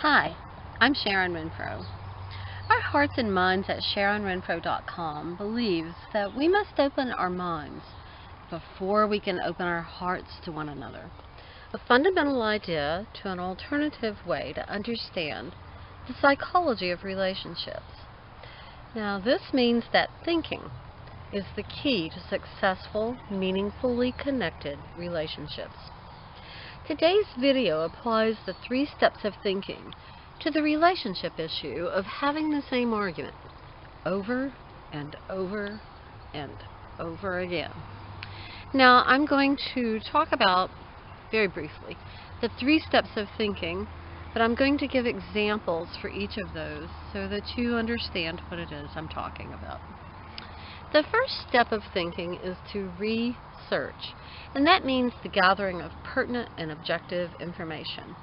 Hi, I'm Sharon Renfro. Our hearts and minds at SharonRenfro.com believes that we must open our minds before we can open our hearts to one another. A fundamental idea to an alternative way to understand the psychology of relationships. Now, this means that thinking is the key to successful, meaningfully connected relationships. Today's video applies the 3 steps of thinking to the relationship issue of having the same argument over and over and over again. Now, I'm going to talk about, very briefly, the 3 steps of thinking, but I'm going to give examples for each of those so that you understand what it is I'm talking about. The first step of thinking is to research, and that means the gathering of pertinent and objective information.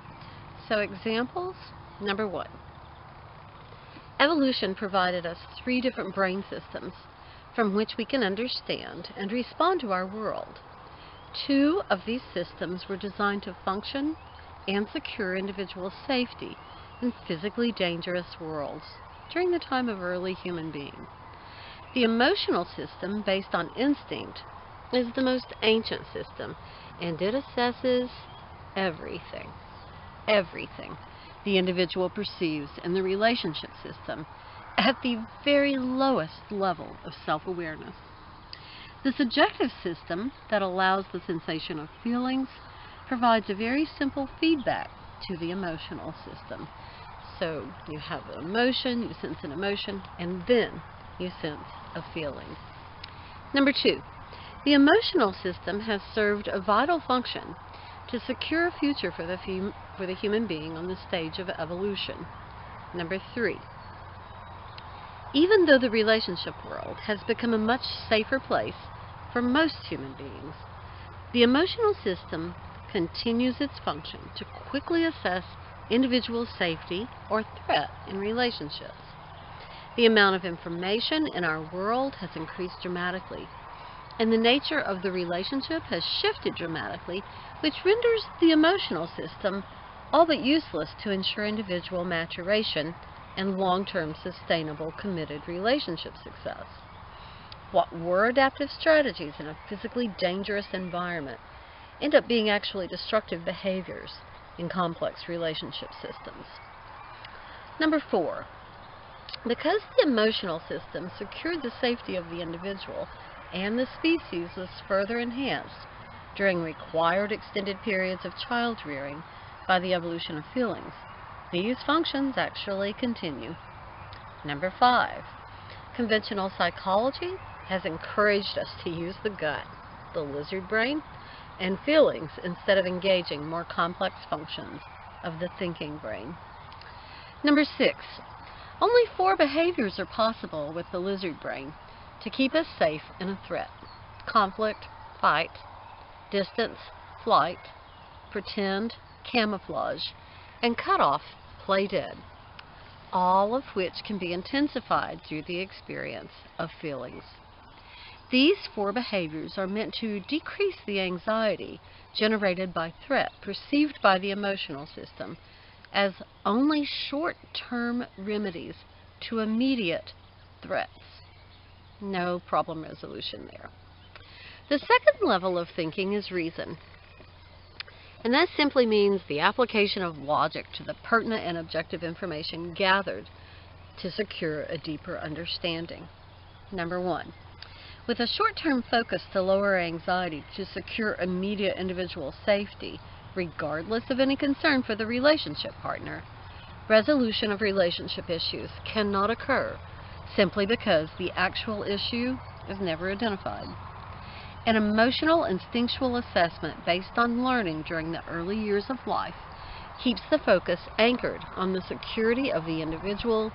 So examples, number 1. Evolution provided us 3 different brain systems from which we can understand and respond to our world. 2 of these systems were designed to function and secure individual safety in physically dangerous worlds during the time of early human being. The emotional system, based on instinct, is the most ancient system, and it assesses everything the individual perceives in the relationship system at the very lowest level of self-awareness. The subjective system, that allows the sensation of feelings, provides a very simple feedback to the emotional system. So you have an emotion, you sense an emotion, and then you sense a feeling. Number 2, the emotional system has served a vital function to secure a future for the human being on the stage of evolution. Number 3, even though the relationship world has become a much safer place for most human beings, the emotional system continues its function to quickly assess individual safety or threat in relationships. The amount of information in our world has increased dramatically, and the nature of the relationship has shifted dramatically, which renders the emotional system all but useless to ensure individual maturation and long-term sustainable committed relationship success. What were adaptive strategies in a physically dangerous environment end up being actually destructive behaviors in complex relationship systems. Number 4, because the emotional system secured the safety of the individual and the species was further enhanced during required extended periods of child rearing by the evolution of feelings, these functions actually continue. Number 5, conventional psychology has encouraged us to use the gut, the lizard brain, and feelings instead of engaging more complex functions of the thinking brain. Number 6, only 4 behaviors are possible with the lizard brain to keep us safe in a threat: conflict, fight; distance, flight; pretend, camouflage; and cut off, play dead, all of which can be intensified through the experience of feelings. These 4 behaviors are meant to decrease the anxiety generated by threat perceived by the emotional system as only short-term remedies to immediate threats. No problem resolution there. The second level of thinking is reason, and that simply means the application of logic to the pertinent and objective information gathered to secure a deeper understanding. Number 1, with a short-term focus to lower anxiety to secure immediate individual safety, regardless of any concern for the relationship partner, resolution of relationship issues cannot occur simply because the actual issue is never identified. An emotional instinctual assessment based on learning during the early years of life keeps the focus anchored on the security of the individual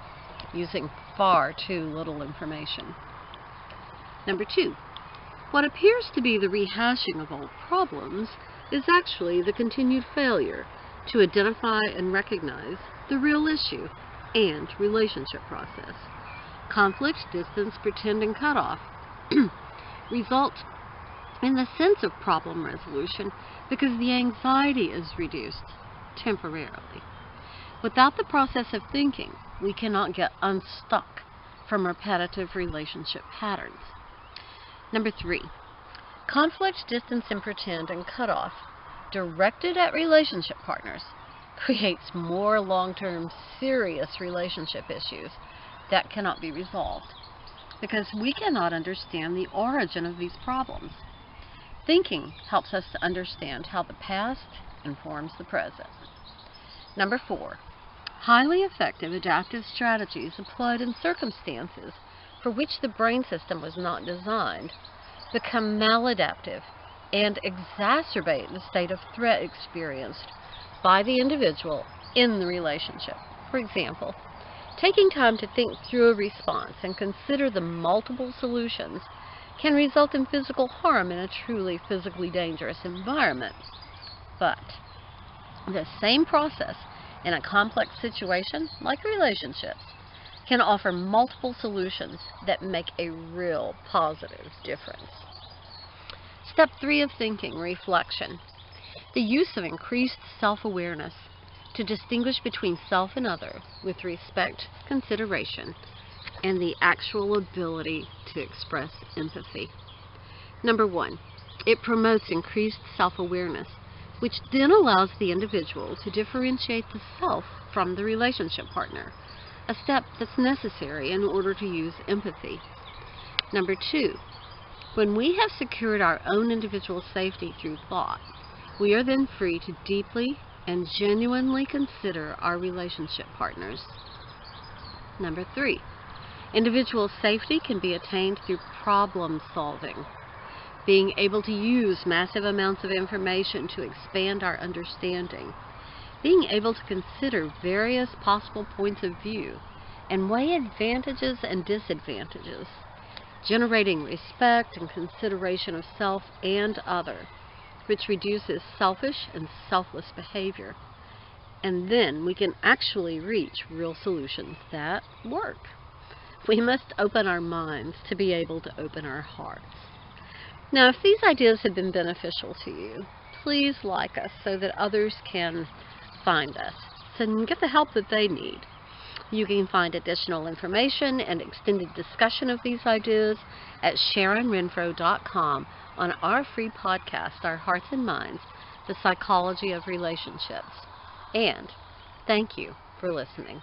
using far too little information. Number 2, what appears to be the rehashing of old problems is actually the continued failure to identify and recognize the real issue and relationship process. Conflict, distance, pretend, and cutoff result in the sense of problem resolution because the anxiety is reduced temporarily. Without the process of thinking, we cannot get unstuck from repetitive relationship patterns. Number 3, conflict, distance, and pretend and cutoff directed at relationship partners creates more long-term serious relationship issues that cannot be resolved because we cannot understand the origin of these problems. Thinking helps us to understand how the past informs the present. Number 4, highly effective adaptive strategies applied in circumstances for which the brain system was not designed become maladaptive and exacerbate the state of threat experienced by the individual in the relationship. For example, taking time to think through a response and consider the multiple solutions can result in physical harm in a truly physically dangerous environment. But the same process in a complex situation like relationships can offer multiple solutions that make a real positive difference. Step 3 of thinking, reflection. The use of increased self-awareness to distinguish between self and other with respect, consideration, and the actual ability to express empathy. Number 1, it promotes increased self-awareness, which then allows the individual to differentiate the self from the relationship partner, a step that's necessary in order to use empathy. Number 2, when we have secured our own individual safety through thought, we are then free to deeply and genuinely consider our relationship partners. Number 3, individual safety can be attained through problem solving, being able to use massive amounts of information to expand our understanding, being able to consider various possible points of view and weigh advantages and disadvantages, generating respect and consideration of self and other, which reduces selfish and selfless behavior. And then we can actually reach real solutions that work. We must open our minds to be able to open our hearts. Now, if these ideas have been beneficial to you, please like us so that others can find us and get the help that they need. You can find additional information and extended discussion of these ideas at SharonRenfro.com on our free podcast, Our Hearts and Minds, The Psychology of Relationships. And thank you for listening.